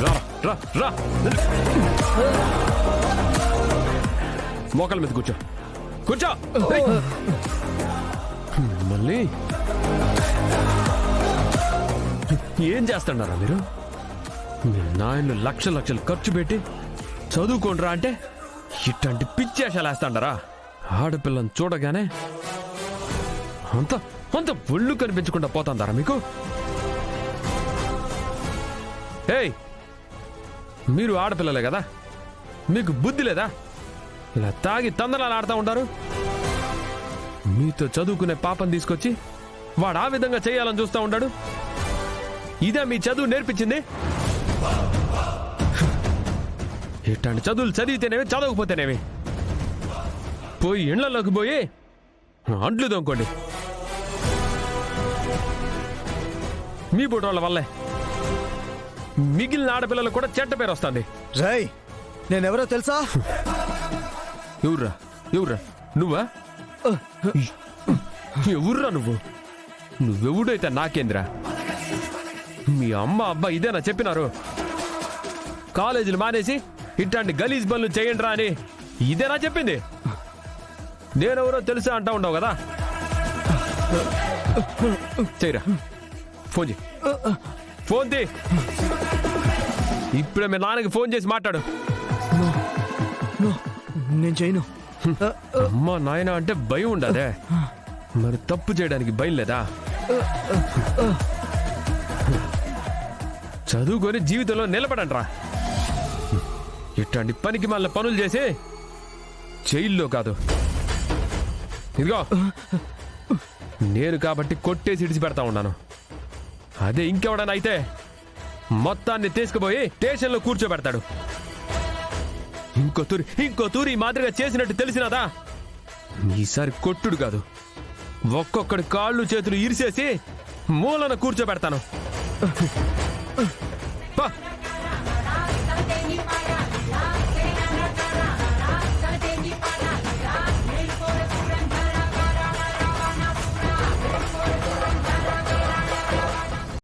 రా రా రా మోకాల మీద కూర్చో కూర్చో మళ్ళీ ఏం చేస్తున్నారా మీరు? మీ నాయన్లు లక్షలు ఖర్చు పెట్టి చదువుకోండిరా అంటే ఇట్లాంటి పిచ్చేషాలేస్తాండరా? ఆడపిల్లని చూడగానే అంత అంత ఒళ్ళు కనిపించకుండా పోతాందారా మీకు? ఏయ్, మీరు ఆడపిల్లలే కదా, మీకు బుద్ధి లేదా? ఇలా తాగి తందనాలు ఆడుతూ ఉంటారు. మీతో చదువుకునే పాపని తీసుకొచ్చి వాడు ఆ విధంగా చేయాలని చూస్తూ ఉంటాడు. ఇదే మీ చదువు నేర్పించింది? ఇట్లాంటి చదువులు చదివితేనేవి చదవకపోతేనేవి పోయి ఇళ్లలోకి పోయి అంట్లు దొంకోండి. మీ బుడ్డోళ్ళ వల్లే మిగిలిన ఆడపిల్లలు కూడా చెడ్డ పేరు వస్తుంది. రై, నేనెవరో తెలుసా? ఎవర్రా ఎవర్రా? నువ్వా? ఎవర్రా నువ్వు? నువ్వెవుడైతే నాకేంద్రా? మీ అమ్మ అబ్బా ఇదేనా చెప్పినారు? కాలేజీలు మానేసి ఇట్లాంటి గలీజ్ పనులు చేయండి రా అని ఇదేనా చెప్పింది? నేనెవరో తెలుసా అంటా ఉండవు కదా. చేయరా, ఫోన్ చేయి, ఫోన్ తీ. ఇప్పుడే మీ నాన్నకి ఫోన్ చేసి మాట్లాడు. నేను చేయను. అమ్మా నాయన అంటే భయం ఉండదే, మరి తప్పు చేయడానికి భయం లేదా? చదువుకొని జీవితంలో నిలబడండ్రా. ఇట్లాంటి పనికి మళ్ళీ పనులు చేసి జైల్లో కాదు, ఇదిగో నేను కాబట్టి కొట్టేసి ఇడిచి పెడతా ఉన్నాను. అదే ఇంకెవడన్నా అయితే మొత్తాన్ని తీసుకుపోయి స్టేషన్లో కూర్చోబెడతాడు. ఇంకో తూరి ఈ మాదిరిగా చేసినట్టు తెలిసినదా? ఈసారి కొట్టుడు కాదు, ఒక్కొక్కడి కాళ్ళు చేతులు ఇరిసేసి మూలన కూర్చోబెడతాను.